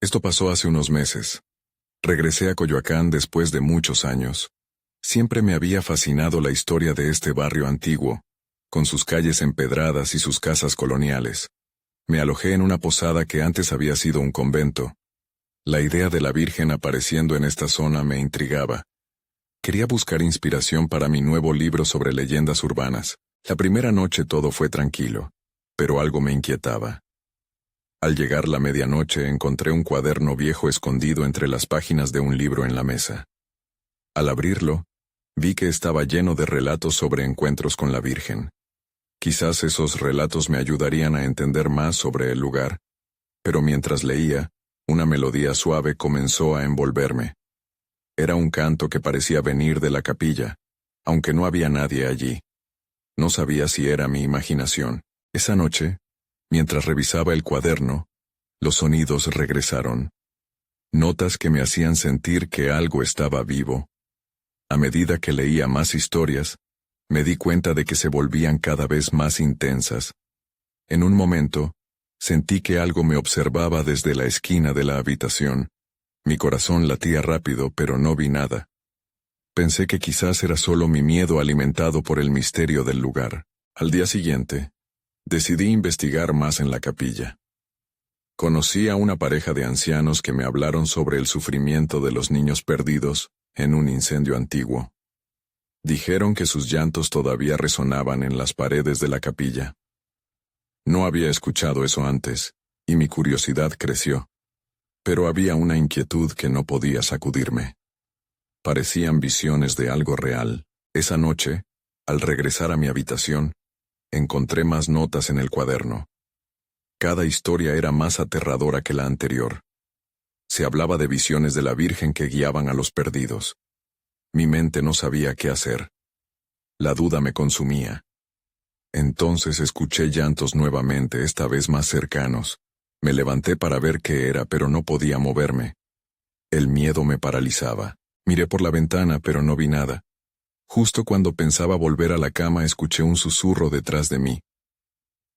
Esto pasó hace unos meses. Regresé a Coyoacán después de muchos años. Siempre me había fascinado la historia de este barrio antiguo, con sus calles empedradas y sus casas coloniales. Me alojé en una posada que antes había sido un convento. La idea de la Virgen apareciendo en esta zona me intrigaba. Quería buscar inspiración para mi nuevo libro sobre leyendas urbanas. La primera noche todo fue tranquilo, pero algo me inquietaba. Al llegar la medianoche encontré un cuaderno viejo escondido entre las páginas de un libro en la mesa. Al abrirlo, vi que estaba lleno de relatos sobre encuentros con la Virgen. Quizás esos relatos me ayudarían a entender más sobre el lugar, pero mientras leía, una melodía suave comenzó a envolverme. Era un canto que parecía venir de la capilla, aunque no había nadie allí. No sabía si era mi imaginación. Esa noche, mientras revisaba el cuaderno, los sonidos regresaron. Notas que me hacían sentir que algo estaba vivo. A medida que leía más historias, me di cuenta de que se volvían cada vez más intensas. En un momento, sentí que algo me observaba desde la esquina de la habitación. Mi corazón latía rápido, pero no vi nada. Pensé que quizás era solo mi miedo alimentado por el misterio del lugar. Al día siguiente, decidí investigar más en la capilla. Conocí a una pareja de ancianos que me hablaron sobre el sufrimiento de los niños perdidos en un incendio antiguo. Dijeron que sus llantos todavía resonaban en las paredes de la capilla. No había escuchado eso antes, y mi curiosidad creció. Pero había una inquietud que no podía sacudirme. Parecían visiones de algo real. Esa noche, al regresar a mi habitación, encontré más notas en el cuaderno. Cada historia era más aterradora que la anterior. Se hablaba de visiones de la Virgen que guiaban a los perdidos. Mi mente no sabía qué hacer. La duda me consumía. Entonces escuché llantos nuevamente, esta vez más cercanos. Me levanté para ver qué era, pero no podía moverme. El miedo me paralizaba. Miré por la ventana, pero no vi nada. Justo cuando pensaba volver a la cama, escuché un susurro detrás de mí.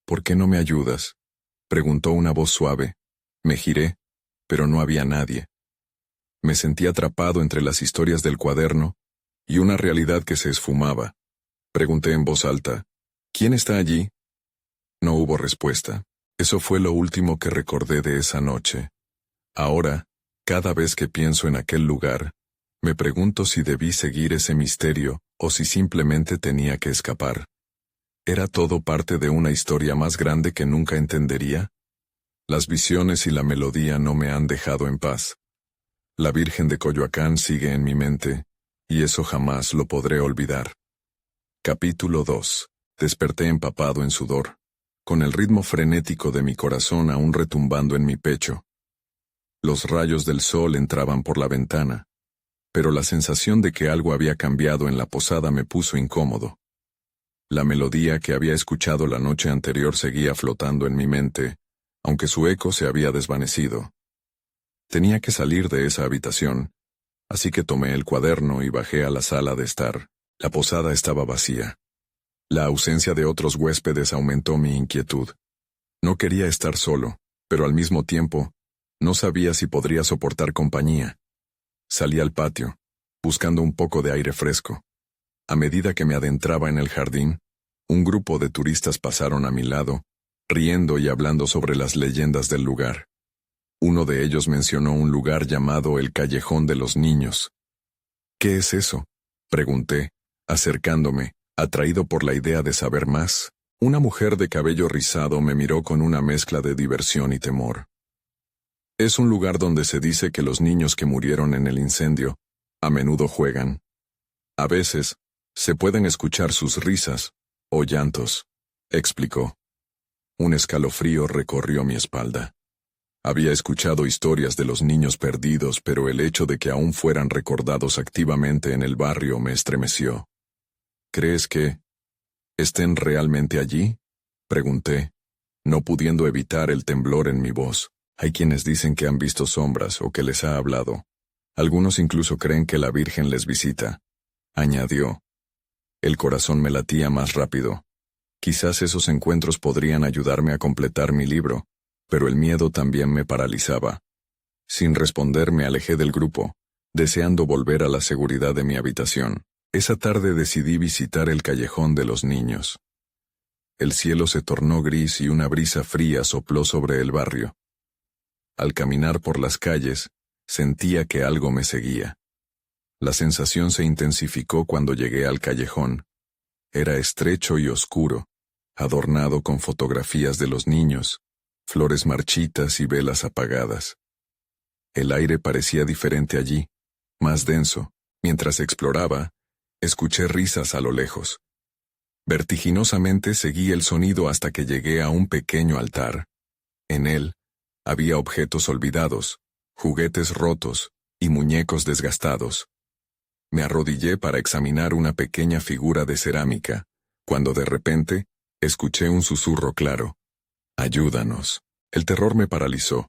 ¿Por qué no me ayudas?, preguntó una voz suave. Me giré, pero no había nadie. Me sentí atrapado entre las historias del cuaderno y una realidad que se esfumaba. Pregunté en voz alta, ¿quién está allí? No hubo respuesta. Eso fue lo último que recordé de esa noche. Ahora, cada vez que pienso en aquel lugar, me pregunto si debí seguir ese misterio o si simplemente tenía que escapar. ¿Era todo parte de una historia más grande que nunca entendería? Las visiones y la melodía no me han dejado en paz. La Virgen de Coyoacán sigue en mi mente, y eso jamás lo podré olvidar. Capítulo 2. Desperté empapado en sudor, con el ritmo frenético de mi corazón aún retumbando en mi pecho. Los rayos del sol entraban por la ventana, pero la sensación de que algo había cambiado en la posada me puso incómodo. La melodía que había escuchado la noche anterior seguía flotando en mi mente, aunque su eco se había desvanecido. Tenía que salir de esa habitación, así que tomé el cuaderno y bajé a la sala de estar. La posada estaba vacía. La ausencia de otros huéspedes aumentó mi inquietud. No quería estar solo, pero al mismo tiempo, no sabía si podría soportar compañía. Salí al patio, buscando un poco de aire fresco. A medida que me adentraba en el jardín, un grupo de turistas pasaron a mi lado, riendo y hablando sobre las leyendas del lugar. Uno de ellos mencionó un lugar llamado el Callejón de los Niños. ¿Qué es eso?, pregunté, acercándome, atraído por la idea de saber más. Una mujer de cabello rizado me miró con una mezcla de diversión y temor. Es un lugar donde se dice que los niños que murieron en el incendio a menudo juegan. A veces, se pueden escuchar sus risas o llantos, explicó. Un escalofrío recorrió mi espalda. Había escuchado historias de los niños perdidos, pero el hecho de que aún fueran recordados activamente en el barrio me estremeció. ¿Crees que estén realmente allí?, pregunté, no pudiendo evitar el temblor en mi voz. Hay quienes dicen que han visto sombras o que les ha hablado. Algunos incluso creen que la Virgen les visita, añadió. El corazón me latía más rápido. Quizás esos encuentros podrían ayudarme a completar mi libro, pero el miedo también me paralizaba. Sin responder me alejé del grupo, deseando volver a la seguridad de mi habitación. Esa tarde decidí visitar el callejón de los niños. El cielo se tornó gris y una brisa fría sopló sobre el barrio. Al caminar por las calles, sentía que algo me seguía. La sensación se intensificó cuando llegué al callejón. Era estrecho y oscuro, adornado con fotografías de los niños, flores marchitas y velas apagadas. El aire parecía diferente allí, más denso. Mientras exploraba, escuché risas a lo lejos. Vertiginosamente seguí el sonido hasta que llegué a un pequeño altar. En él, había objetos olvidados, juguetes rotos y muñecos desgastados. Me arrodillé para examinar una pequeña figura de cerámica, cuando de repente, escuché un susurro claro. «Ayúdanos». El terror me paralizó.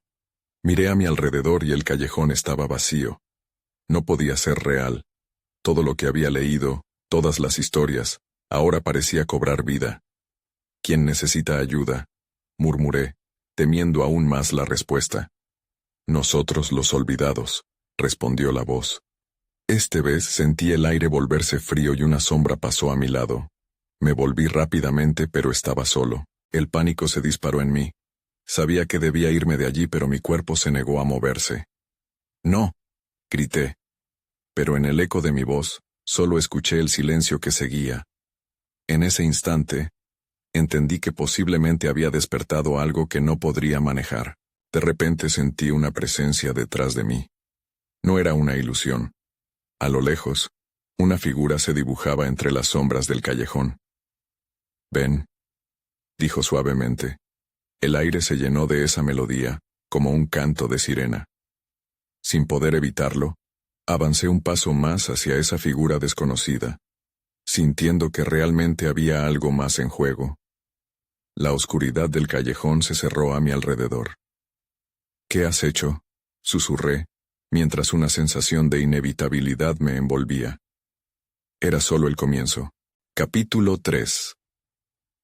Miré a mi alrededor y el callejón estaba vacío. No podía ser real. Todo lo que había leído, todas las historias, ahora parecía cobrar vida. «¿Quién necesita ayuda?», murmuré, temiendo aún más la respuesta. «Nosotros los olvidados», respondió la voz. Esta vez sentí el aire volverse frío y una sombra pasó a mi lado. Me volví rápidamente, pero estaba solo. El pánico se disparó en mí. Sabía que debía irme de allí, pero mi cuerpo se negó a moverse. «No», grité. Pero en el eco de mi voz, solo escuché el silencio que seguía. En ese instante, entendí que posiblemente había despertado algo que no podría manejar. De repente sentí una presencia detrás de mí. No era una ilusión. A lo lejos, una figura se dibujaba entre las sombras del callejón. «Ven», dijo suavemente. El aire se llenó de esa melodía, como un canto de sirena. Sin poder evitarlo, avancé un paso más hacia esa figura desconocida, sintiendo que realmente había algo más en juego. La oscuridad del callejón se cerró a mi alrededor. «¿Qué has hecho?», susurré, mientras una sensación de inevitabilidad me envolvía. Era solo el comienzo. Capítulo 3.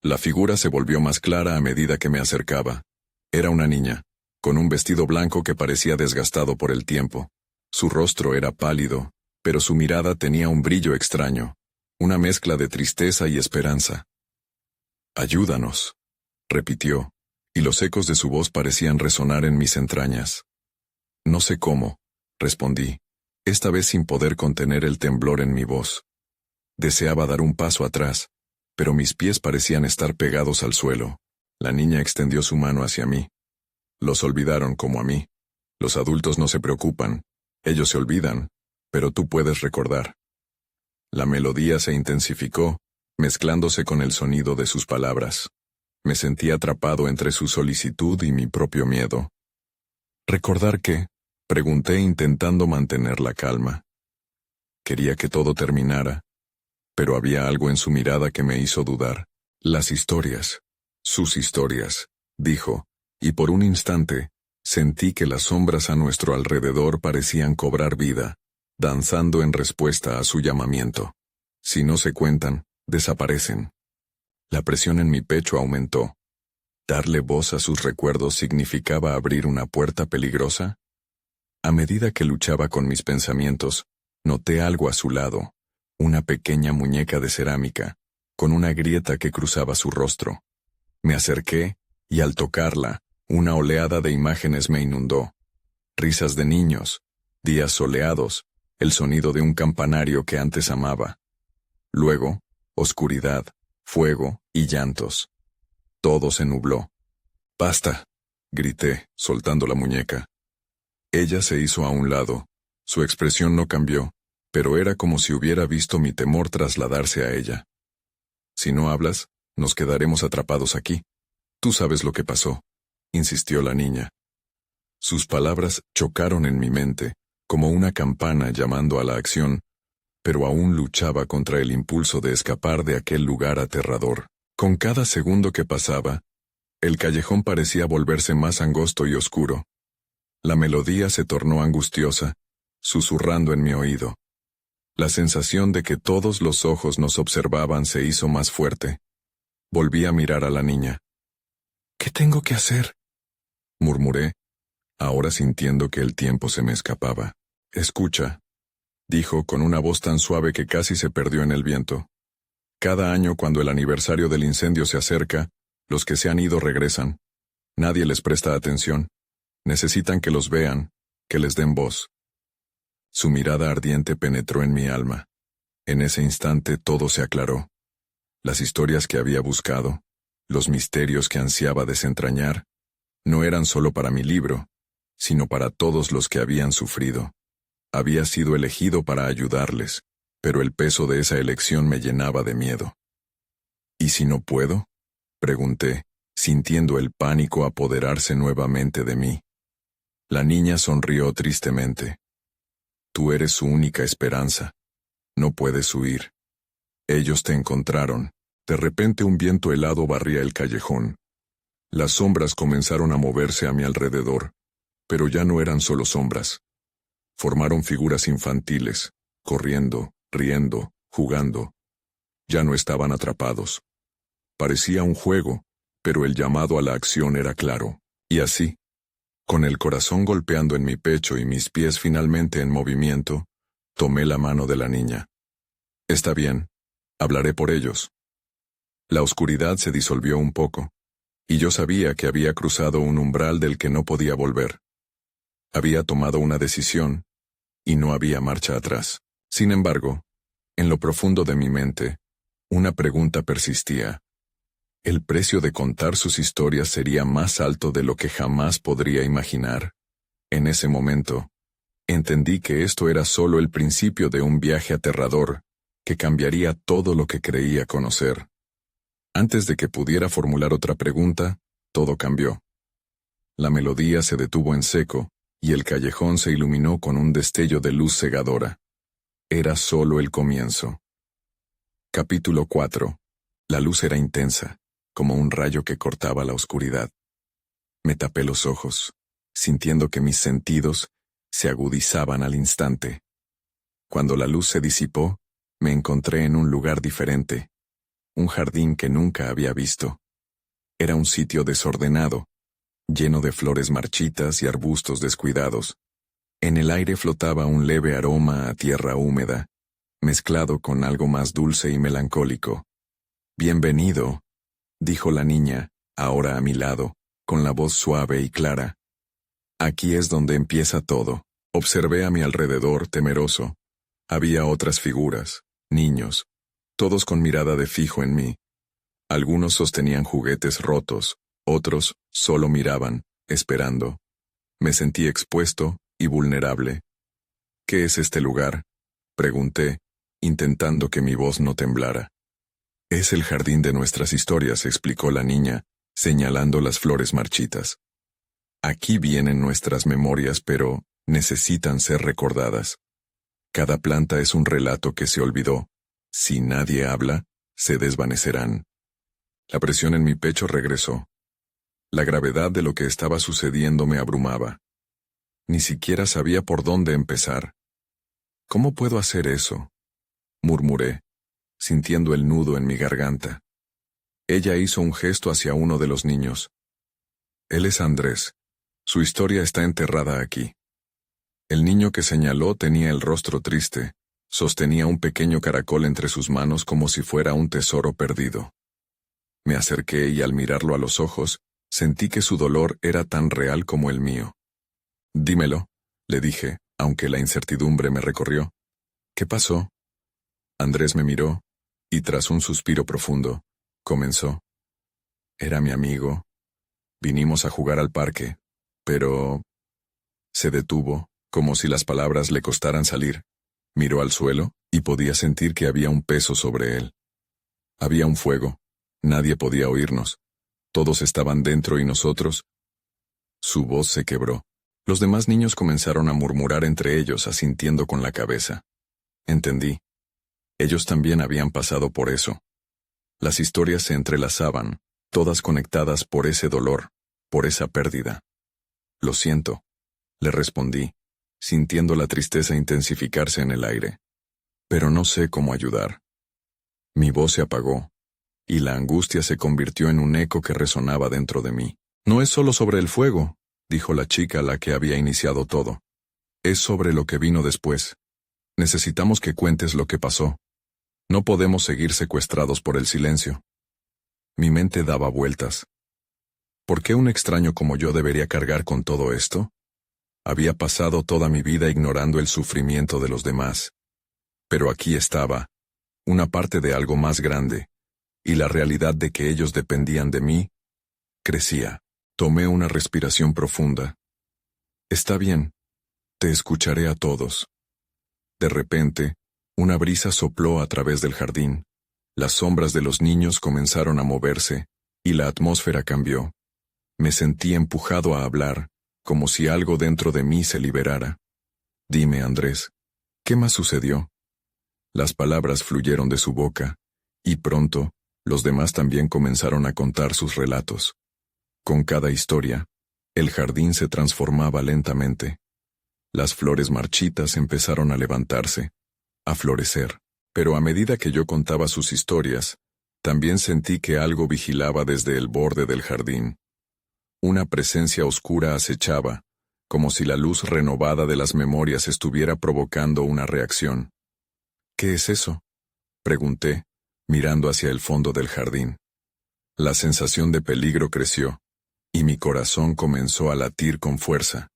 La figura se volvió más clara a medida que me acercaba. Era una niña, con un vestido blanco que parecía desgastado por el tiempo. Su rostro era pálido, pero su mirada tenía un brillo extraño, una mezcla de tristeza y esperanza. «Ayúdanos», repitió, y los ecos de su voz parecían resonar en mis entrañas. «No sé cómo», respondí, esta vez sin poder contener el temblor en mi voz. Deseaba dar un paso atrás, pero mis pies parecían estar pegados al suelo. La niña extendió su mano hacia mí. «Los olvidaron como a mí. Los adultos no se preocupan. Ellos se olvidan, pero tú puedes recordar». La melodía se intensificó, mezclándose con el sonido de sus palabras. Me sentí atrapado entre su solicitud y mi propio miedo. «¿Recordar qué?», pregunté intentando mantener la calma. Quería que todo terminara, pero había algo en su mirada que me hizo dudar. «Las historias, sus historias», dijo, y por un instante, sentí que las sombras a nuestro alrededor parecían cobrar vida, danzando en respuesta a su llamamiento. Si no se cuentan, desaparecen. La presión en mi pecho aumentó. ¿Darle voz a sus recuerdos significaba abrir una puerta peligrosa? A medida que luchaba con mis pensamientos, noté algo a su lado, una pequeña muñeca de cerámica, con una grieta que cruzaba su rostro. Me acerqué, y al tocarla, una oleada de imágenes me inundó. Risas de niños, días soleados, el sonido de un campanario que antes amaba. Luego, oscuridad, fuego y llantos. Todo se nubló. «Basta», grité, soltando la muñeca. Ella se hizo a un lado. Su expresión no cambió, pero era como si hubiera visto mi temor trasladarse a ella. «Si no hablas, nos quedaremos atrapados aquí. Tú sabes lo que pasó», insistió la niña. Sus palabras chocaron en mi mente, como una campana llamando a la acción, pero aún luchaba contra el impulso de escapar de aquel lugar aterrador. Con cada segundo que pasaba, el callejón parecía volverse más angosto y oscuro. La melodía se tornó angustiosa, susurrando en mi oído. La sensación de que todos los ojos nos observaban se hizo más fuerte. Volví a mirar a la niña. «¿Qué tengo que hacer?», murmuré, ahora sintiendo que el tiempo se me escapaba. Escucha, dijo con una voz tan suave que casi se perdió en el viento. Cada año cuando el aniversario del incendio se acerca, los que se han ido regresan. Nadie les presta atención. Necesitan que los vean, que les den voz. Su mirada ardiente penetró en mi alma. En ese instante todo se aclaró. Las historias que había buscado, los misterios que ansiaba desentrañar, no eran solo para mi libro, sino para todos los que habían sufrido. Había sido elegido para ayudarles, pero el peso de esa elección me llenaba de miedo. ¿Y si no puedo?, pregunté, sintiendo el pánico apoderarse nuevamente de mí. La niña sonrió tristemente. Tú eres su única esperanza. No puedes huir. Ellos te encontraron. De repente un viento helado barría el callejón. Las sombras comenzaron a moverse a mi alrededor, pero ya no eran solo sombras. Formaron figuras infantiles, corriendo, riendo, jugando. Ya no estaban atrapados. Parecía un juego, pero el llamado a la acción era claro. Y así, con el corazón golpeando en mi pecho y mis pies finalmente en movimiento, tomé la mano de la niña. Está bien, hablaré por ellos. La oscuridad se disolvió un poco, y yo sabía que había cruzado un umbral del que no podía volver. Había tomado una decisión, y no había marcha atrás. Sin embargo, en lo profundo de mi mente, una pregunta persistía. ¿El precio de contar sus historias sería más alto de lo que jamás podría imaginar? En ese momento, entendí que esto era solo el principio de un viaje aterrador que cambiaría todo lo que creía conocer. Antes de que pudiera formular otra pregunta, todo cambió. La melodía se detuvo en seco, y el callejón se iluminó con un destello de luz cegadora. Era solo el comienzo. Capítulo 4. La luz era intensa, como un rayo que cortaba la oscuridad. Me tapé los ojos, sintiendo que mis sentidos se agudizaban al instante. Cuando la luz se disipó, me encontré en un lugar diferente, un jardín que nunca había visto. Era un sitio desordenado, lleno de flores marchitas y arbustos descuidados. En el aire flotaba un leve aroma a tierra húmeda, mezclado con algo más dulce y melancólico. «Bienvenido», dijo la niña, ahora a mi lado, con la voz suave y clara. «Aquí es donde empieza todo». Observé a mi alrededor, temeroso. Había otras figuras, niños, todos con mirada de fijo en mí. Algunos sostenían juguetes rotos, otros solo miraban, esperando. Me sentí expuesto y vulnerable. «¿Qué es este lugar?», pregunté, intentando que mi voz no temblara. «Es el jardín de nuestras historias», explicó la niña, señalando las flores marchitas. «Aquí vienen nuestras memorias, pero necesitan ser recordadas. Cada planta es un relato que se olvidó. Si nadie habla, se desvanecerán». La presión en mi pecho regresó. La gravedad de lo que estaba sucediendo me abrumaba. Ni siquiera sabía por dónde empezar. «¿Cómo puedo hacer eso?», murmuré, sintiendo el nudo en mi garganta. Ella hizo un gesto hacia uno de los niños. «Él es Andrés. Su historia está enterrada aquí». El niño que señaló tenía el rostro triste, sostenía un pequeño caracol entre sus manos como si fuera un tesoro perdido. Me acerqué y al mirarlo a los ojos, sentí que su dolor era tan real como el mío. «Dímelo», le dije, aunque la incertidumbre me recorrió. «¿Qué pasó?». Andrés me miró, y tras un suspiro profundo, comenzó. «Era mi amigo. Vinimos a jugar al parque, pero...». Se detuvo, como si las palabras le costaran salir. Miró al suelo, y podía sentir que había un peso sobre él. Había un fuego. Nadie podía oírnos. Todos estaban dentro y nosotros... Su voz se quebró. Los demás niños comenzaron a murmurar entre ellos, asintiendo con la cabeza. Entendí. Ellos también habían pasado por eso. Las historias se entrelazaban, todas conectadas por ese dolor, por esa pérdida. «Lo siento», le respondí, sintiendo la tristeza intensificarse en el aire. «Pero no sé cómo ayudar». Mi voz se apagó, y la angustia se convirtió en un eco que resonaba dentro de mí. «No es solo sobre el fuego», dijo la chica a la que había iniciado todo. Es sobre lo que vino después. Necesitamos que cuentes lo que pasó. No podemos seguir secuestrados por el silencio. Mi mente daba vueltas. ¿Por qué un extraño como yo debería cargar con todo esto? Había pasado toda mi vida ignorando el sufrimiento de los demás. Pero aquí estaba, una parte de algo más grande, y la realidad de que ellos dependían de mí, crecía. Tomé una respiración profunda. Está bien, te escucharé a todos. De repente, una brisa sopló a través del jardín. Las sombras de los niños comenzaron a moverse, y la atmósfera cambió. Me sentí empujado a hablar, como si algo dentro de mí se liberara. Dime, Andrés, ¿qué más sucedió? Las palabras fluyeron de su boca, y pronto, los demás también comenzaron a contar sus relatos. Con cada historia, el jardín se transformaba lentamente. Las flores marchitas empezaron a levantarse, a florecer, pero a medida que yo contaba sus historias, también sentí que algo vigilaba desde el borde del jardín. Una presencia oscura acechaba, como si la luz renovada de las memorias estuviera provocando una reacción. ¿Qué es eso?, pregunté, mirando hacia el fondo del jardín. La sensación de peligro creció, y mi corazón comenzó a latir con fuerza.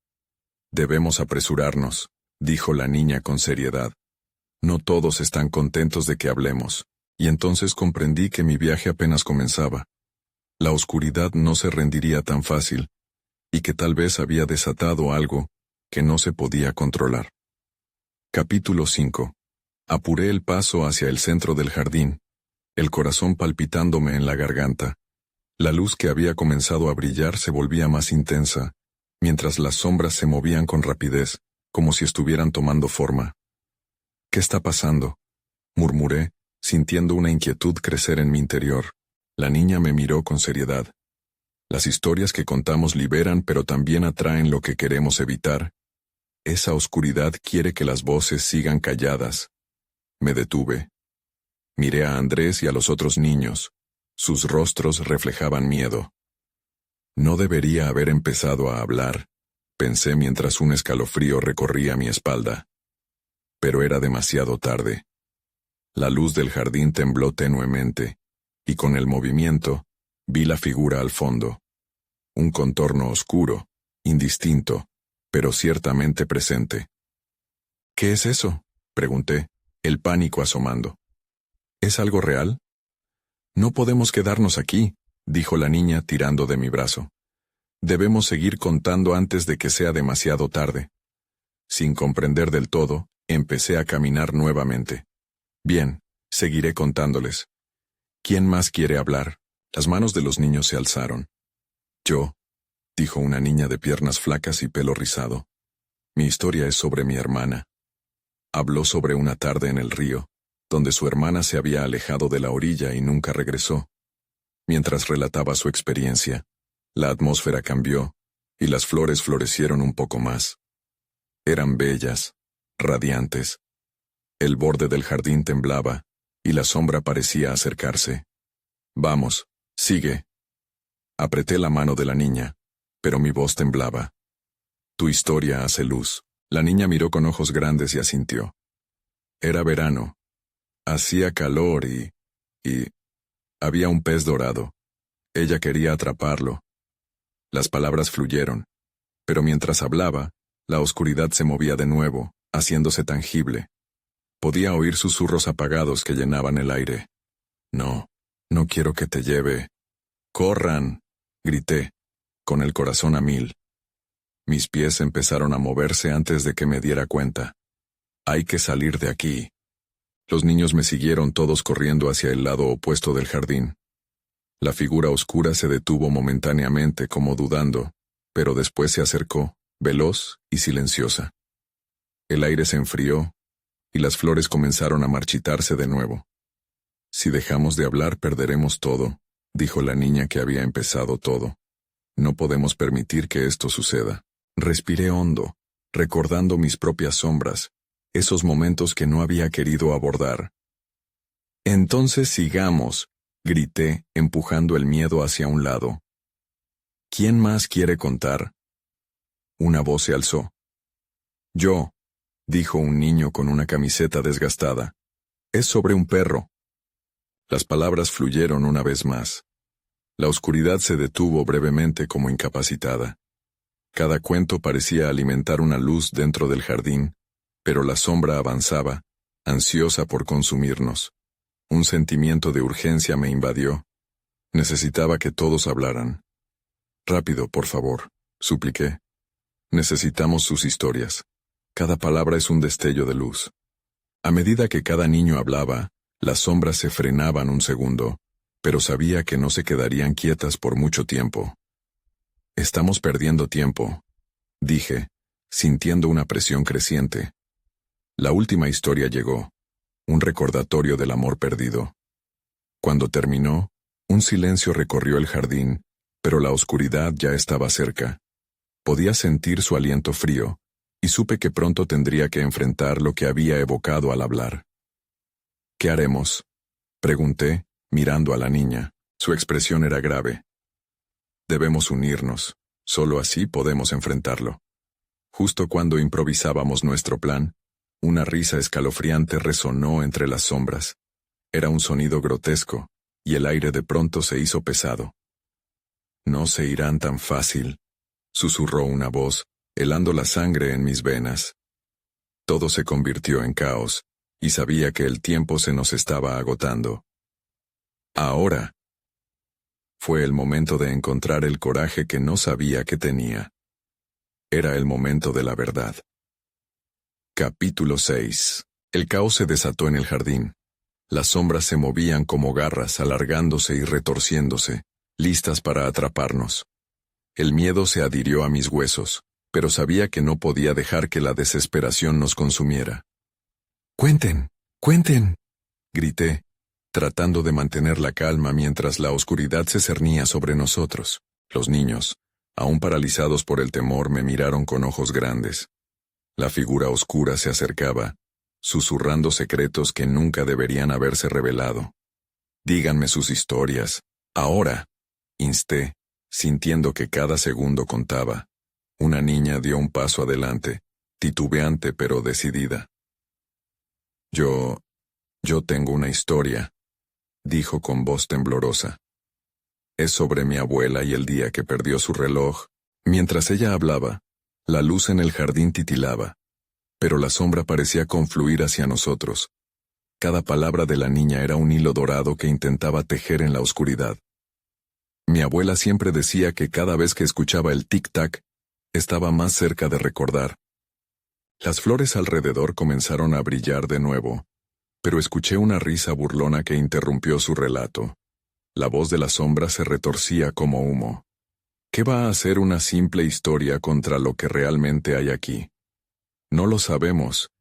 Debemos apresurarnos, dijo la niña con seriedad. No todos están contentos de que hablemos, y entonces comprendí que mi viaje apenas comenzaba. La oscuridad no se rendiría tan fácil, y que tal vez había desatado algo que no se podía controlar. Capítulo 5. Apuré el paso hacia el centro del jardín, el corazón palpitándome en la garganta. La luz que había comenzado a brillar se volvía más intensa, mientras las sombras se movían con rapidez, como si estuvieran tomando forma. ¿Qué está pasando?, murmuré, sintiendo una inquietud crecer en mi interior. La niña me miró con seriedad. Las historias que contamos liberan, pero también atraen lo que queremos evitar. Esa oscuridad quiere que las voces sigan calladas. Me detuve. Miré a Andrés y a los otros niños. Sus rostros reflejaban miedo. No debería haber empezado a hablar, pensé mientras un escalofrío recorría mi espalda. Pero era demasiado tarde. La luz del jardín tembló tenuemente, y con el movimiento, vi la figura al fondo. Un contorno oscuro, indistinto, pero ciertamente presente. ¿Qué es eso?, pregunté, el pánico asomando. ¿Es algo real? No podemos quedarnos aquí, dijo la niña tirando de mi brazo. Debemos seguir contando antes de que sea demasiado tarde. Sin comprender del todo, empecé a caminar nuevamente. Bien, seguiré contándoles. ¿Quién más quiere hablar? Las manos de los niños se alzaron. Yo, dijo una niña de piernas flacas y pelo rizado. Mi historia es sobre mi hermana. Habló sobre una tarde en el río, donde su hermana se había alejado de la orilla y nunca regresó. Mientras relataba su experiencia, la atmósfera cambió, y las flores florecieron un poco más. Eran bellas, radiantes. El borde del jardín temblaba, y la sombra parecía acercarse. Vamos, sigue. Apreté la mano de la niña, pero mi voz temblaba. Tu historia hace luz. La niña miró con ojos grandes y asintió. Era verano. Hacía calor y había un pez dorado. Ella quería atraparlo. Las palabras fluyeron, pero mientras hablaba, la oscuridad se movía de nuevo, haciéndose tangible. Podía oír susurros apagados que llenaban el aire. No, no quiero que te lleve. ¡Corran!, grité, con el corazón a mil. Mis pies empezaron a moverse antes de que me diera cuenta. Hay que salir de aquí. Los niños me siguieron todos corriendo hacia el lado opuesto del jardín. La figura oscura se detuvo momentáneamente como dudando, pero después se acercó, veloz y silenciosa. El aire se enfrió, y las flores comenzaron a marchitarse de nuevo. Si dejamos de hablar perderemos todo, dijo la niña que había empezado todo. No podemos permitir que esto suceda. Respiré hondo, recordando mis propias sombras, esos momentos que no había querido abordar. Entonces sigamos, grité, empujando el miedo hacia un lado. ¿Quién más quiere contar? Una voz se alzó. Yo, dijo un niño con una camiseta desgastada. Es sobre un perro. Las palabras fluyeron una vez más. La oscuridad se detuvo brevemente como incapacitada. Cada cuento parecía alimentar una luz dentro del jardín, pero la sombra avanzaba, ansiosa por consumirnos. Un sentimiento de urgencia me invadió. Necesitaba que todos hablaran. Rápido, por favor, supliqué. Necesitamos sus historias. Cada palabra es un destello de luz. A medida que cada niño hablaba, las sombras se frenaban un segundo, pero sabía que no se quedarían quietas por mucho tiempo. Estamos perdiendo tiempo, dije, sintiendo una presión creciente. La última historia llegó, un recordatorio del amor perdido. Cuando terminó, un silencio recorrió el jardín, pero la oscuridad ya estaba cerca. Podía sentir su aliento frío, y supe que pronto tendría que enfrentar lo que había evocado al hablar. ¿Qué haremos?, pregunté, mirando a la niña. Su expresión era grave. Debemos unirnos, solo así podemos enfrentarlo. Justo cuando improvisábamos nuestro plan, una risa escalofriante resonó entre las sombras. Era un sonido grotesco, y el aire de pronto se hizo pesado. No se irán tan fácil, susurró una voz, helando la sangre en mis venas. Todo se convirtió en caos, y sabía que el tiempo se nos estaba agotando. Ahora. Fue el momento de encontrar el coraje que no sabía que tenía. Era el momento de la verdad. Capítulo 6. El caos se desató en el jardín. Las sombras se movían como garras, alargándose y retorciéndose, listas para atraparnos. El miedo se adhirió a mis huesos, pero sabía que no podía dejar que la desesperación nos consumiera. ¡Cuenten! ¡Cuenten!, grité, tratando de mantener la calma mientras la oscuridad se cernía sobre nosotros. Los niños, aún paralizados por el temor, me miraron con ojos grandes. La figura oscura se acercaba, susurrando secretos que nunca deberían haberse revelado. Díganme sus historias, ahora, insté, sintiendo que cada segundo contaba. Una niña dio un paso adelante, titubeante pero decidida. Yo tengo una historia, dijo con voz temblorosa. Es sobre mi abuela y el día que perdió su reloj. Mientras ella hablaba, la luz en el jardín titilaba, pero la sombra parecía confluir hacia nosotros. Cada palabra de la niña era un hilo dorado que intentaba tejer en la oscuridad. Mi abuela siempre decía que cada vez que escuchaba el tic-tac, estaba más cerca de recordar. Las flores alrededor comenzaron a brillar de nuevo, pero escuché una risa burlona que interrumpió su relato. La voz de la sombra se retorcía como humo. ¿Qué va a hacer una simple historia contra lo que realmente hay aquí? No lo sabemos,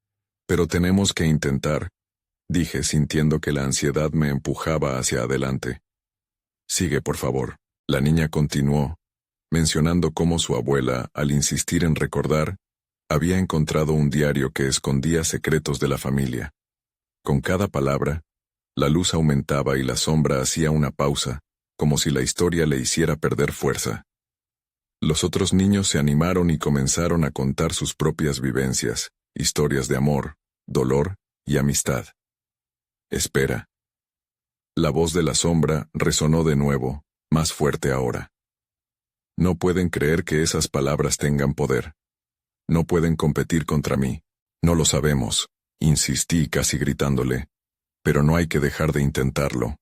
pero tenemos que intentar, dije sintiendo que la ansiedad me empujaba hacia adelante. Sigue, por favor. La niña continuó, mencionando cómo su abuela, al insistir en recordar, había encontrado un diario que escondía secretos de la familia. Con cada palabra, la luz aumentaba y la sombra hacía una pausa, como si la historia le hiciera perder fuerza. Los otros niños se animaron y comenzaron a contar sus propias vivencias, historias de amor, dolor y amistad. Espera. La voz de la sombra resonó de nuevo, más fuerte ahora. No pueden creer que esas palabras tengan poder. No pueden competir contra mí. No lo sabemos, insistí casi gritándole. Pero no hay que dejar de intentarlo.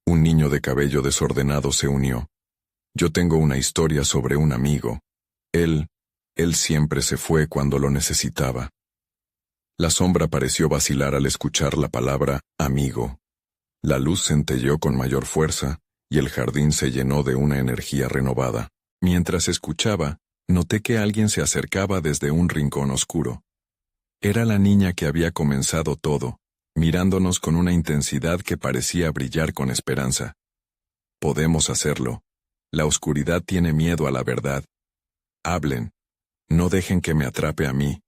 Un niño de cabello desordenado se unió. Yo tengo una historia sobre un amigo. Él siempre se fue cuando lo necesitaba. La sombra pareció vacilar al escuchar la palabra amigo. La luz centelleó con mayor fuerza, y el jardín se llenó de una energía renovada. Mientras escuchaba, noté que alguien se acercaba desde un rincón oscuro. Era la niña que había comenzado todo, mirándonos con una intensidad que parecía brillar con esperanza. Podemos hacerlo. La oscuridad tiene miedo a la verdad. Hablen. No dejen que me atrape a mí.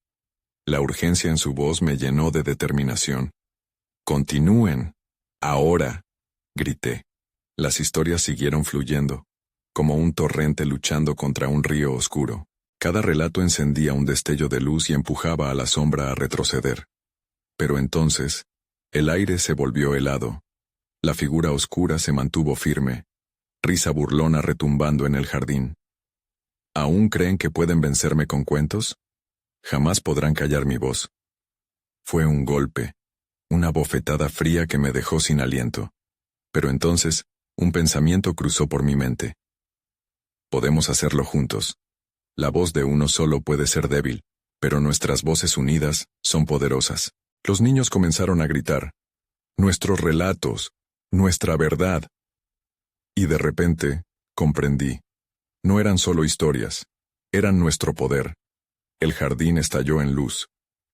La urgencia en su voz me llenó de determinación. Continúen. Ahora, grité. Las historias siguieron fluyendo, como un torrente luchando contra un río oscuro. Cada relato encendía un destello de luz y empujaba a la sombra a retroceder. Pero entonces, el aire se volvió helado. La figura oscura se mantuvo firme, risa burlona retumbando en el jardín. ¿Aún creen que pueden vencerme con cuentos? Jamás podrán callar mi voz. Fue un golpe, una bofetada fría que me dejó sin aliento. Pero entonces, un pensamiento cruzó por mi mente. Podemos hacerlo juntos. La voz de uno solo puede ser débil, pero nuestras voces unidas son poderosas. Los niños comenzaron a gritar. Nuestros relatos, nuestra verdad. Y de repente, comprendí. No eran solo historias, eran nuestro poder. El jardín estalló en luz.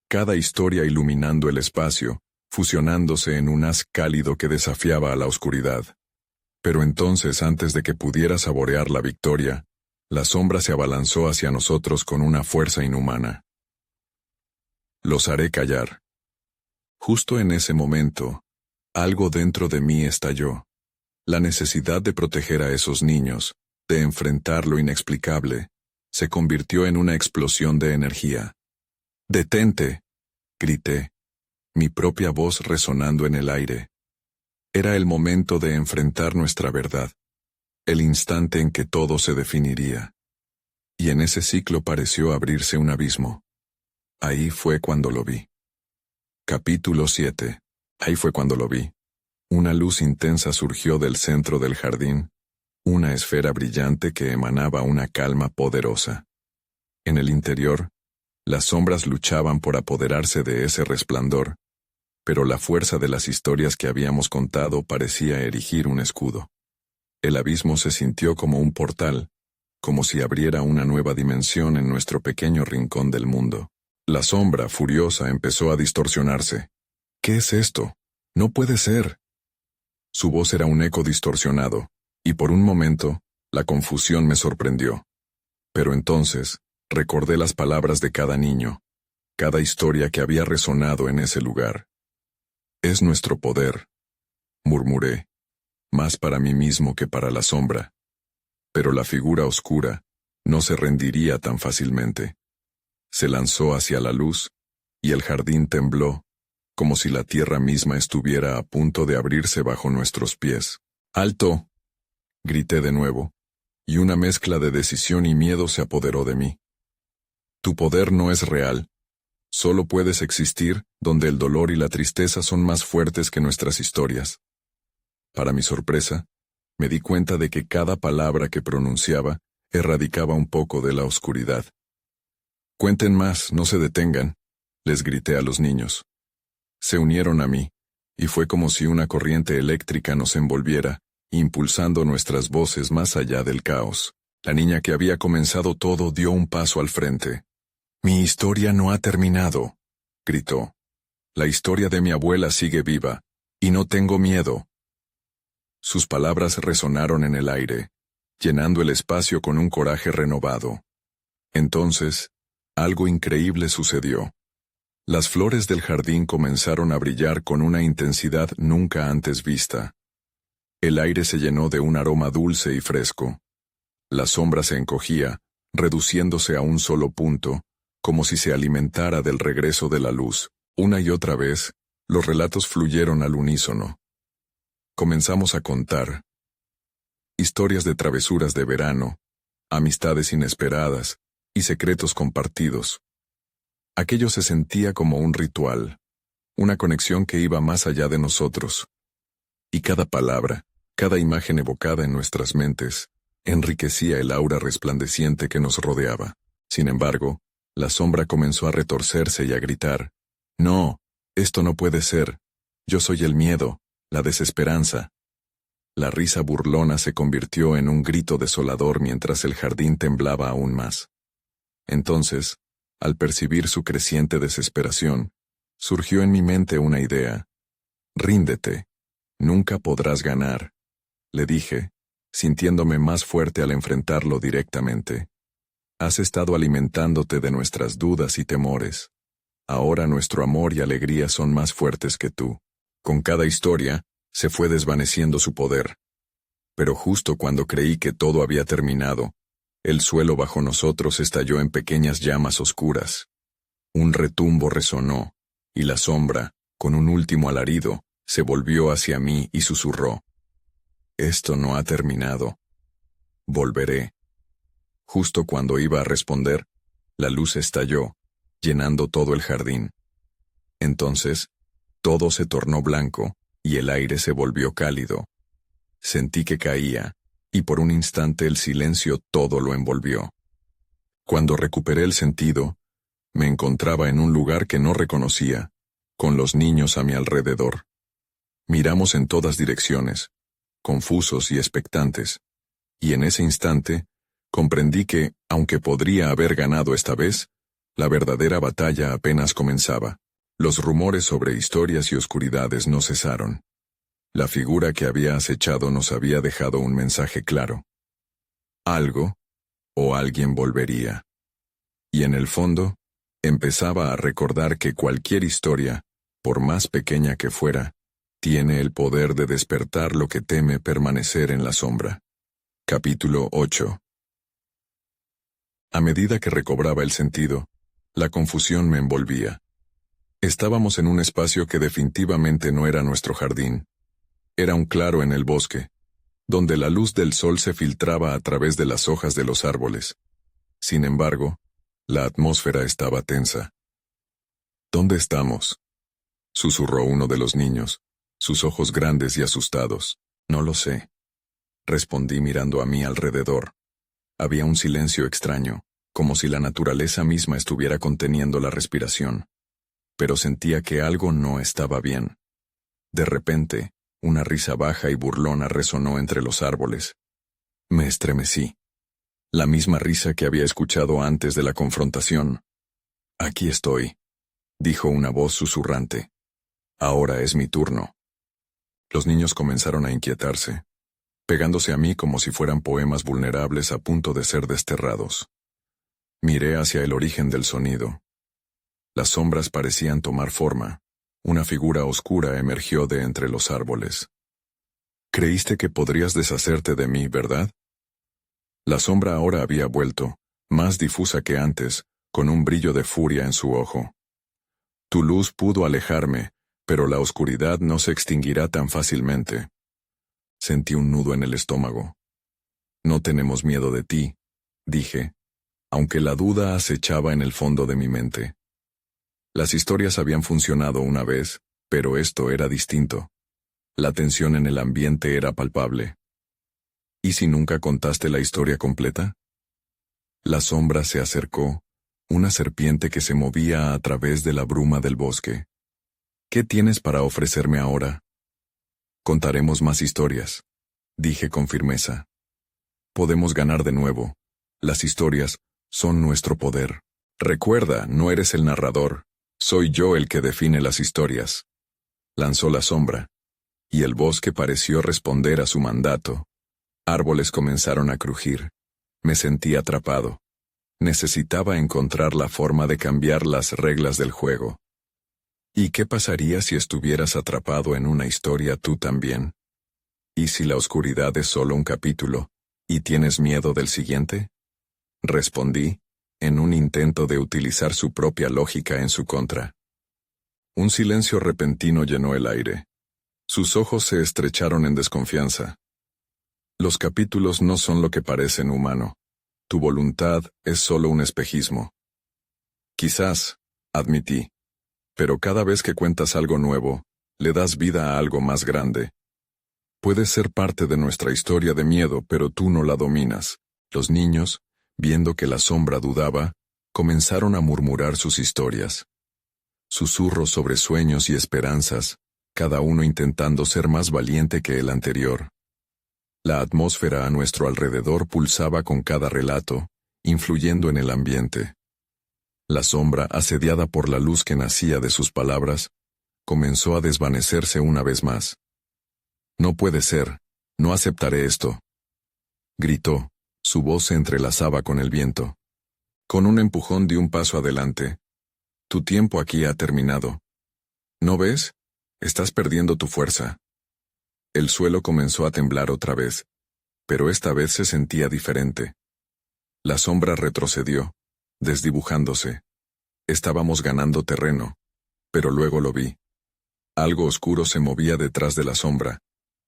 Cada historia iluminando el espacio, fusionándose en un haz cálido que desafiaba a la oscuridad. Pero entonces, antes de que pudiera saborear la victoria, la sombra se abalanzó hacia nosotros con una fuerza inhumana. Los haré callar. Justo en ese momento, algo dentro de mí estalló. La necesidad de proteger a esos niños, de enfrentar lo inexplicable, se convirtió en una explosión de energía. «¡Detente!», grité, mi propia voz resonando en el aire. Era el momento de enfrentar nuestra verdad, el instante en que todo se definiría. Y en ese ciclo pareció abrirse un abismo. Ahí fue cuando lo vi. Capítulo 7. Ahí fue cuando lo vi. Una luz intensa surgió del centro del jardín, una esfera brillante que emanaba una calma poderosa. En el interior, las sombras luchaban por apoderarse de ese resplandor, pero la fuerza de las historias que habíamos contado parecía erigir un escudo. El abismo se sintió como un portal, como si abriera una nueva dimensión en nuestro pequeño rincón del mundo. La sombra, furiosa, empezó a distorsionarse. «¿Qué es esto? No puede ser». Su voz era un eco distorsionado, y por un momento, la confusión me sorprendió. Pero entonces, recordé las palabras de cada niño, cada historia que había resonado en ese lugar. «Es nuestro poder», murmuré, más para mí mismo que para la sombra. Pero la figura oscura no se rendiría tan fácilmente. Se lanzó hacia la luz, y el jardín tembló, como si la tierra misma estuviera a punto de abrirse bajo nuestros pies. «¡Alto!», grité de nuevo, y una mezcla de decisión y miedo se apoderó de mí. «Tu poder no es real. Solo puedes existir donde el dolor y la tristeza son más fuertes que nuestras historias». Para mi sorpresa, me di cuenta de que cada palabra que pronunciaba erradicaba un poco de la oscuridad. «Cuenten más, no se detengan», les grité a los niños. Se unieron a mí, y fue como si una corriente eléctrica nos envolviera, impulsando nuestras voces más allá del caos. La niña que había comenzado todo dio un paso al frente. «Mi historia no ha terminado», gritó. «La historia de mi abuela sigue viva, y no tengo miedo». Sus palabras resonaron en el aire, llenando el espacio con un coraje renovado. Entonces, algo increíble sucedió. Las flores del jardín comenzaron a brillar con una intensidad nunca antes vista. El aire se llenó de un aroma dulce y fresco. La sombra se encogía, reduciéndose a un solo punto, como si se alimentara del regreso de la luz. Una y otra vez, los relatos fluyeron al unísono. Comenzamos a contar. Historias de travesuras de verano, amistades inesperadas y secretos compartidos. Aquello se sentía como un ritual, una conexión que iba más allá de nosotros. Y cada palabra, cada imagen evocada en nuestras mentes, enriquecía el aura resplandeciente que nos rodeaba. Sin embargo, la sombra comenzó a retorcerse y a gritar: «No, esto no puede ser. Yo soy el miedo, la desesperanza». La risa burlona se convirtió en un grito desolador mientras el jardín temblaba aún más. Entonces, al percibir su creciente desesperación, surgió en mi mente una idea. «Ríndete. Nunca podrás ganar», le dije, sintiéndome más fuerte al enfrentarlo directamente. «Has estado alimentándote de nuestras dudas y temores. Ahora nuestro amor y alegría son más fuertes que tú». Con cada historia, se fue desvaneciendo su poder. Pero justo cuando creí que todo había terminado, El suelo bajo nosotros estalló en pequeñas llamas oscuras. Un retumbo resonó, y la sombra, con un último alarido, se volvió hacia mí y susurró: «Esto no ha terminado. Volveré». Justo cuando iba a responder, la luz estalló, llenando todo el jardín. Entonces, todo se tornó blanco, y el aire se volvió cálido. Sentí que caía, y por un instante el silencio todo lo envolvió. Cuando recuperé el sentido, me encontraba en un lugar que no reconocía, con los niños a mi alrededor. Miramos en todas direcciones, confusos y expectantes, y en ese instante, comprendí que, aunque podría haber ganado esta vez, la verdadera batalla apenas comenzaba. Los rumores sobre historias y oscuridades no cesaron. La figura que había acechado nos había dejado un mensaje claro. Algo, o alguien volvería. Y en el fondo, empezaba a recordar que cualquier historia, por más pequeña que fuera, tiene el poder de despertar lo que teme permanecer en la sombra. Capítulo 8. A medida que recobraba el sentido, la confusión me envolvía. Estábamos en un espacio que definitivamente no era nuestro jardín. Era un claro en el bosque, donde la luz del sol se filtraba a través de las hojas de los árboles. Sin embargo, la atmósfera estaba tensa. «¿Dónde estamos?», susurró uno de los niños, sus ojos grandes y asustados. «No lo sé», respondí mirando a mi alrededor. Había un silencio extraño, como si la naturaleza misma estuviera conteniendo la respiración. Pero sentía que algo no estaba bien. De repente, una risa baja y burlona resonó entre los árboles. Me estremecí. La misma risa que había escuchado antes de la confrontación. «Aquí estoy», dijo una voz susurrante. «Ahora es mi turno». Los niños comenzaron a inquietarse, pegándose a mí como si fueran poemas vulnerables a punto de ser desterrados. Miré hacia el origen del sonido. Las sombras parecían tomar forma. Una figura oscura emergió de entre los árboles. «Creíste que podrías deshacerte de mí, ¿verdad?». La sombra ahora había vuelto, más difusa que antes, con un brillo de furia en su ojo. «Tu luz pudo alejarme, pero la oscuridad no se extinguirá tan fácilmente». Sentí un nudo en el estómago. «No tenemos miedo de ti», dije, aunque la duda acechaba en el fondo de mi mente. Las historias habían funcionado una vez, pero esto era distinto. La tensión en el ambiente era palpable. ¿Y si nunca contaste la historia completa? La sombra se acercó, una serpiente que se movía a través de la bruma del bosque. «¿Qué tienes para ofrecerme ahora?». «Contaremos más historias», dije con firmeza. «Podemos ganar de nuevo. Las historias son nuestro poder. Recuerda, no eres el narrador. Soy yo el que define las historias». Lanzó la sombra, y el bosque pareció responder a su mandato. Árboles comenzaron a crujir. Me sentí atrapado. Necesitaba encontrar la forma de cambiar las reglas del juego. ¿Y qué pasaría si estuvieras atrapado en una historia tú también? ¿Y si la oscuridad es solo un capítulo, y tienes miedo del siguiente? Respondí, en un intento de utilizar su propia lógica en su contra. Un silencio repentino llenó el aire. Sus ojos se estrecharon en desconfianza. «Los capítulos no son lo que parecen, humano. Tu voluntad es solo un espejismo». «Quizás», admití, «pero cada vez que cuentas algo nuevo, le das vida a algo más grande. Puedes ser parte de nuestra historia de miedo, pero tú no la dominas». Los niños, viendo que la sombra dudaba, comenzaron a murmurar sus historias. Susurros sobre sueños y esperanzas, cada uno intentando ser más valiente que el anterior. La atmósfera a nuestro alrededor pulsaba con cada relato, influyendo en el ambiente. La sombra, asediada por la luz que nacía de sus palabras, comenzó a desvanecerse una vez más. «No puede ser, no aceptaré esto», gritó. Su voz se entrelazaba con el viento. Con un empujón dio un paso adelante. «Tu tiempo aquí ha terminado. ¿No ves? Estás perdiendo tu fuerza». El suelo comenzó a temblar otra vez, pero esta vez se sentía diferente. La sombra retrocedió, desdibujándose. Estábamos ganando terreno, pero luego lo vi. Algo oscuro se movía detrás de la sombra,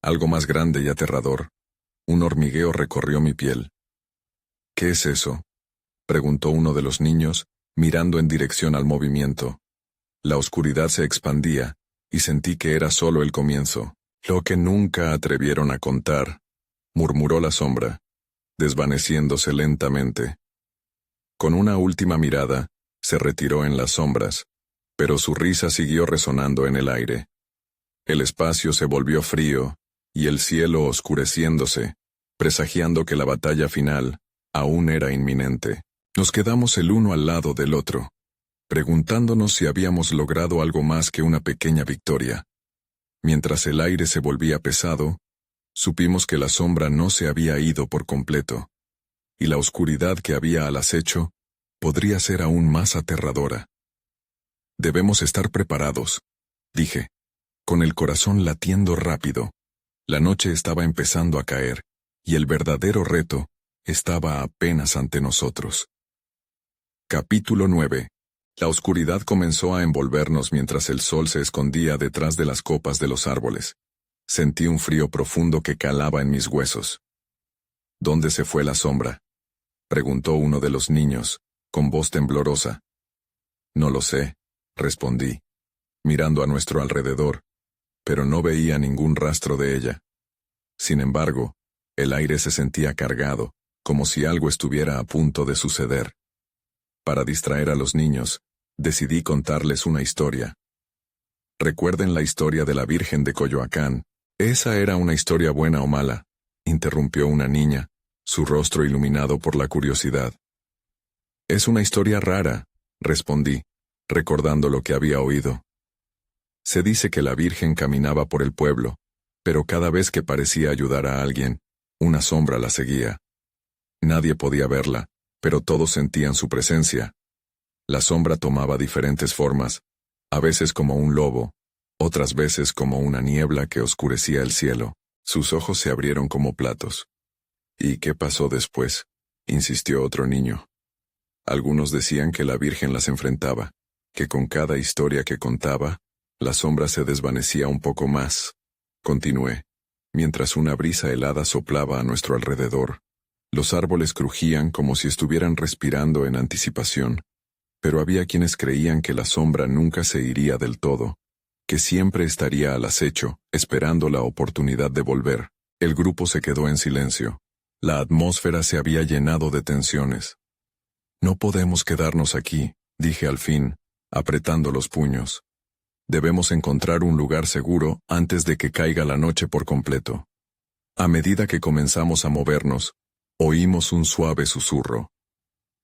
algo más grande y aterrador. Un hormigueo recorrió mi piel. ¿Qué es eso?, preguntó uno de los niños, mirando en dirección al movimiento. La oscuridad se expandía, y sentí que era solo el comienzo. Lo que nunca atrevieron a contar, murmuró la sombra, desvaneciéndose lentamente. Con una última mirada, se retiró en las sombras, pero su risa siguió resonando en el aire. El espacio se volvió frío, y el cielo oscureciéndose, presagiando que la batalla final aún era inminente. Nos quedamos el uno al lado del otro, preguntándonos si habíamos logrado algo más que una pequeña victoria. Mientras el aire se volvía pesado, supimos que la sombra no se había ido por completo, y la oscuridad que había al acecho podría ser aún más aterradora. Debemos estar preparados, dije, con el corazón latiendo rápido. La noche estaba empezando a caer, y el verdadero reto estaba apenas ante nosotros. Capítulo 9. La oscuridad comenzó a envolvernos mientras el sol se escondía detrás de las copas de los árboles. Sentí un frío profundo que calaba en mis huesos. ¿Dónde se fue la sombra?, preguntó uno de los niños, con voz temblorosa. No lo sé, respondí, mirando a nuestro alrededor, pero no veía ningún rastro de ella. Sin embargo, el aire se sentía cargado, como si algo estuviera a punto de suceder. Para distraer a los niños, decidí contarles una historia. ¿Recuerden la historia de la Virgen de Coyoacán? ¿Esa era una historia buena o mala?, interrumpió una niña, su rostro iluminado por la curiosidad. Es una historia rara, respondí, recordando lo que había oído. Se dice que la Virgen caminaba por el pueblo, pero cada vez que parecía ayudar a alguien, una sombra la seguía. Nadie podía verla, pero todos sentían su presencia. La sombra tomaba diferentes formas, a veces como un lobo, otras veces como una niebla que oscurecía el cielo. Sus ojos se abrieron como platos. ¿Y qué pasó después?, insistió otro niño. Algunos decían que la Virgen las enfrentaba, que con cada historia que contaba, la sombra se desvanecía un poco más. Continué, mientras una brisa helada soplaba a nuestro alrededor. Los árboles crujían como si estuvieran respirando en anticipación, pero había quienes creían que la sombra nunca se iría del todo, que siempre estaría al acecho, esperando la oportunidad de volver. El grupo se quedó en silencio. La atmósfera se había llenado de tensiones. No podemos quedarnos aquí, dije al fin, apretando los puños. Debemos encontrar un lugar seguro antes de que caiga la noche por completo. A medida que comenzamos a movernos, oímos un suave susurro.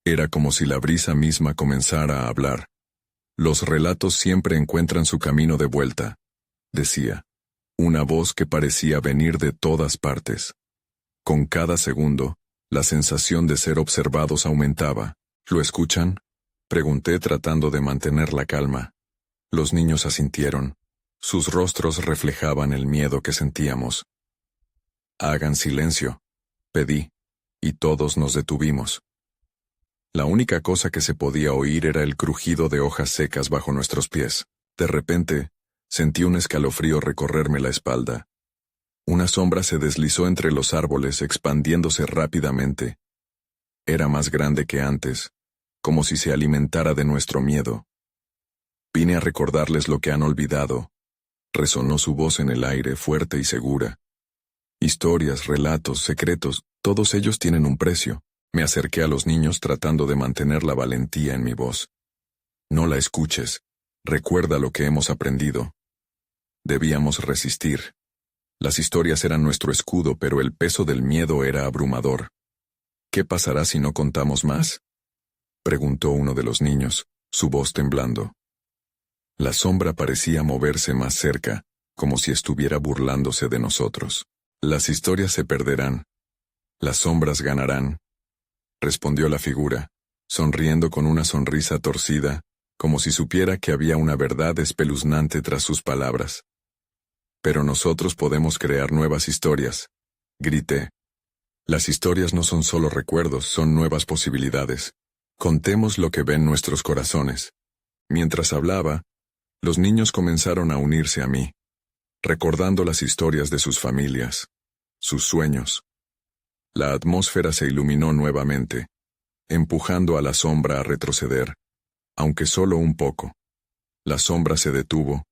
Era como si la brisa misma comenzara a hablar. Los relatos siempre encuentran su camino de vuelta, decía. Una voz que parecía venir de todas partes. Con cada segundo, la sensación de ser observados aumentaba. ¿Lo escuchan?, pregunté tratando de mantener la calma. Los niños asintieron. Sus rostros reflejaban el miedo que sentíamos. Hagan silencio, pedí, y todos nos detuvimos. La única cosa que se podía oír era el crujido de hojas secas bajo nuestros pies. De repente, sentí un escalofrío recorrerme la espalda. Una sombra se deslizó entre los árboles, expandiéndose rápidamente. Era más grande que antes, como si se alimentara de nuestro miedo. Vine a recordarles lo que han olvidado. Resonó su voz en el aire, fuerte y segura. Historias, relatos, secretos, todos ellos tienen un precio. Me acerqué a los niños tratando de mantener la valentía en mi voz. No la escuches. Recuerda lo que hemos aprendido. Debíamos resistir. Las historias eran nuestro escudo, pero el peso del miedo era abrumador. ¿Qué pasará si no contamos más?, preguntó uno de los niños, su voz temblando. La sombra parecía moverse más cerca, como si estuviera burlándose de nosotros. Las historias se perderán. Las sombras ganarán, respondió la figura, sonriendo con una sonrisa torcida, como si supiera que había una verdad espeluznante tras sus palabras. Pero nosotros podemos crear nuevas historias, grité. Las historias no son solo recuerdos, son nuevas posibilidades. Contemos lo que ven nuestros corazones. Mientras hablaba, los niños comenzaron a unirse a mí, recordando las historias de sus familias, sus sueños. La atmósfera se iluminó nuevamente, empujando a la sombra a retroceder, aunque solo un poco. La sombra se detuvo,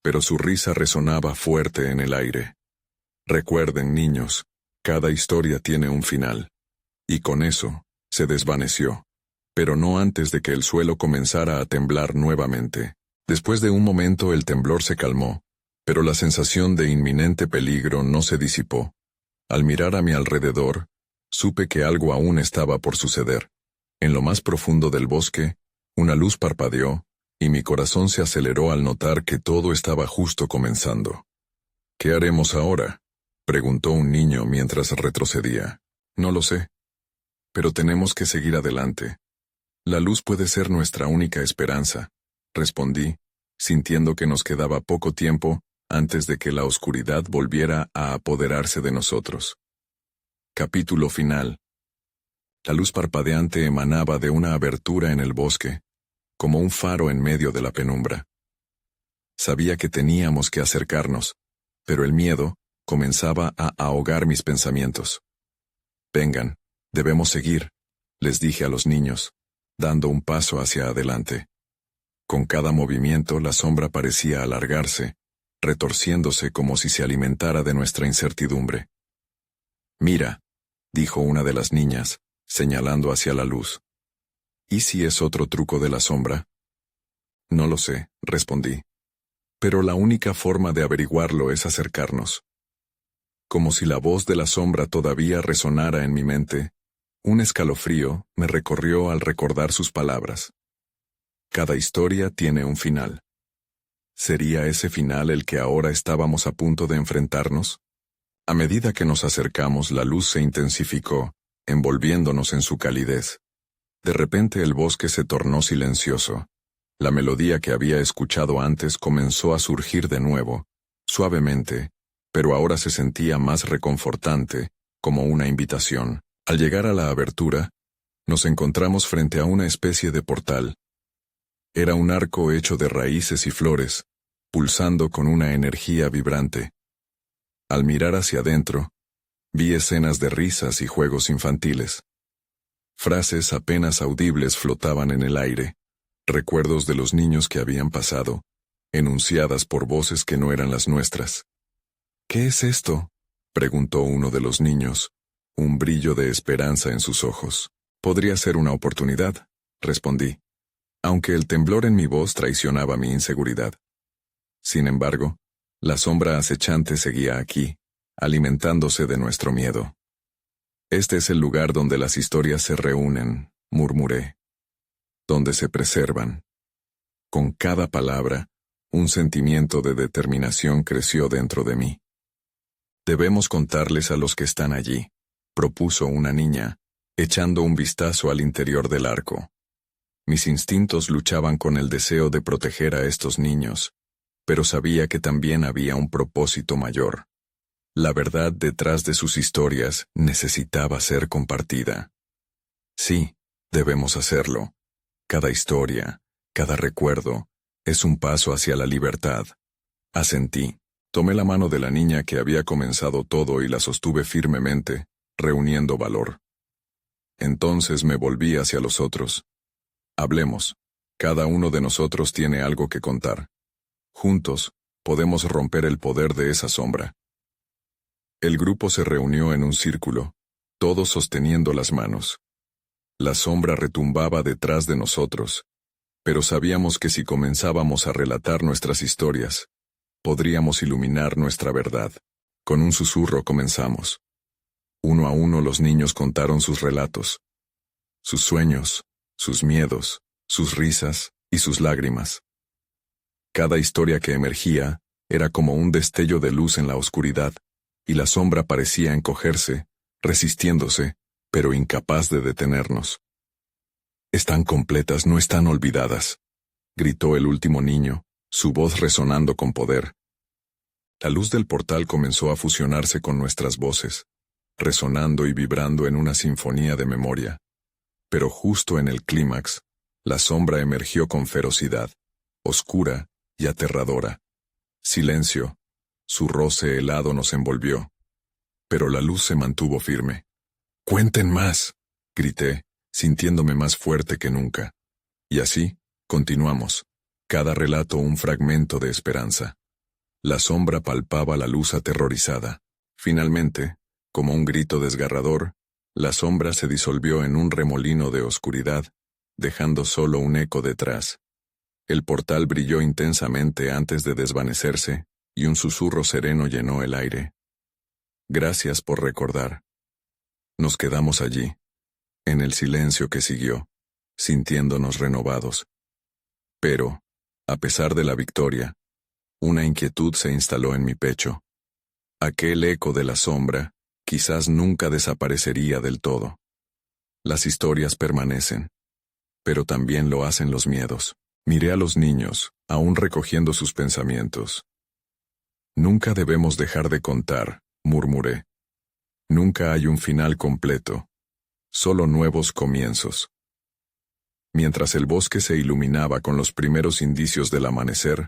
pero su risa resonaba fuerte en el aire. Recuerden, niños, cada historia tiene un final. Y con eso, se desvaneció. Pero no antes de que el suelo comenzara a temblar nuevamente. Después de un momento el temblor se calmó, pero la sensación de inminente peligro no se disipó. Al mirar a mi alrededor, supe que algo aún estaba por suceder. En lo más profundo del bosque, una luz parpadeó, y mi corazón se aceleró al notar que todo estaba justo comenzando. ¿Qué haremos ahora?, preguntó un niño mientras retrocedía. No lo sé. Pero tenemos que seguir adelante. La luz puede ser nuestra única esperanza, respondí, sintiendo que nos quedaba poco tiempo antes de que la oscuridad volviera a apoderarse de nosotros. Capítulo final. La luz parpadeante emanaba de una abertura en el bosque, como un faro en medio de la penumbra. Sabía que teníamos que acercarnos, pero el miedo comenzaba a ahogar mis pensamientos. Vengan, debemos seguir, les dije a los niños, dando un paso hacia adelante. Con cada movimiento la sombra parecía alargarse, retorciéndose como si se alimentara de nuestra incertidumbre. Mira, dijo una de las niñas, señalando hacia la luz. ¿Y si es otro truco de la sombra? No lo sé, respondí. Pero la única forma de averiguarlo es acercarnos. Como si la voz de la sombra todavía resonara en mi mente, un escalofrío me recorrió al recordar sus palabras. Cada historia tiene un final. ¿Sería ese final el que ahora estábamos a punto de enfrentarnos? A medida que nos acercamos, la luz se intensificó, envolviéndonos en su calidez. De repente el bosque se tornó silencioso. La melodía que había escuchado antes comenzó a surgir de nuevo, suavemente, pero ahora se sentía más reconfortante, como una invitación. Al llegar a la abertura, nos encontramos frente a una especie de portal. Era un arco hecho de raíces y flores, pulsando con una energía vibrante. Al mirar hacia adentro, vi escenas de risas y juegos infantiles. Frases apenas audibles flotaban en el aire, recuerdos de los niños que habían pasado, enunciadas por voces que no eran las nuestras. ¿Qué es esto?, preguntó uno de los niños, un brillo de esperanza en sus ojos. Podría ser una oportunidad, respondí, aunque el temblor en mi voz traicionaba mi inseguridad. Sin embargo, la sombra acechante seguía aquí, alimentándose de nuestro miedo. Este es el lugar donde las historias se reúnen, murmuré. Donde se preservan. Con cada palabra, un sentimiento de determinación creció dentro de mí. Debemos contarles a los que están allí, propuso una niña, echando un vistazo al interior del arco. Mis instintos luchaban con el deseo de proteger a estos niños, pero sabía que también había un propósito mayor. La verdad detrás de sus historias necesitaba ser compartida. Sí, debemos hacerlo. Cada historia, cada recuerdo, es un paso hacia la libertad. Asentí. Tomé la mano de la niña que había comenzado todo y la sostuve firmemente, reuniendo valor. Entonces me volví hacia los otros. Hablemos. Cada uno de nosotros tiene algo que contar. Juntos, podemos romper el poder de esa sombra. El grupo se reunió en un círculo, todos sosteniendo las manos. La sombra retumbaba detrás de nosotros, pero sabíamos que si comenzábamos a relatar nuestras historias, podríamos iluminar nuestra verdad. Con un susurro comenzamos. Uno a uno los niños contaron sus relatos, sus sueños, sus miedos, sus risas y sus lágrimas. Cada historia que emergía era como un destello de luz en la oscuridad, y la sombra parecía encogerse, resistiéndose, pero incapaz de detenernos. Están completas, no están olvidadas, gritó el último niño, su voz resonando con poder. La luz del portal comenzó a fusionarse con nuestras voces, resonando y vibrando en una sinfonía de memoria. Pero justo en el clímax, la sombra emergió con ferocidad, oscura y aterradora. Silencio, su roce helado nos envolvió. Pero la luz se mantuvo firme. «¡Cuenten más!», grité, sintiéndome más fuerte que nunca. Y así, continuamos, cada relato un fragmento de esperanza. La sombra palpaba la luz aterrorizada. Finalmente, como un grito desgarrador, la sombra se disolvió en un remolino de oscuridad, dejando solo un eco detrás. El portal brilló intensamente antes de desvanecerse, y un susurro sereno llenó el aire. «Gracias por recordar». Nos quedamos allí, en el silencio que siguió, sintiéndonos renovados. Pero, a pesar de la victoria, una inquietud se instaló en mi pecho. Aquel eco de la sombra quizás nunca desaparecería del todo. Las historias permanecen, pero también lo hacen los miedos. Miré a los niños, aún recogiendo sus pensamientos. «Nunca debemos dejar de contar», murmuré. «Nunca hay un final completo, solo nuevos comienzos». Mientras el bosque se iluminaba con los primeros indicios del amanecer,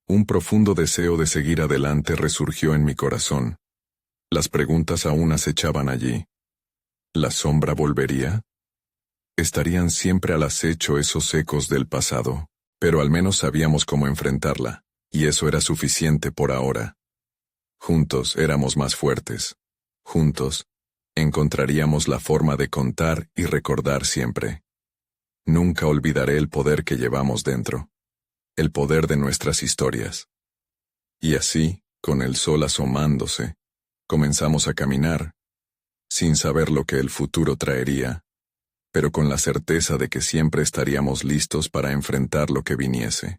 un profundo deseo de seguir adelante resurgió en mi corazón. Las preguntas aún acechaban allí. ¿La sombra volvería? ¿Estarían siempre al acecho esos ecos del pasado? Pero al menos sabíamos cómo enfrentarla, y eso era suficiente por ahora. Juntos éramos más fuertes. Juntos, encontraríamos la forma de contar y recordar siempre. Nunca olvidaré el poder que llevamos dentro. El poder de nuestras historias. Y así, con el sol asomándose, comenzamos a caminar, sin saber lo que el futuro traería, pero con la certeza de que siempre estaríamos listos para enfrentar lo que viniese.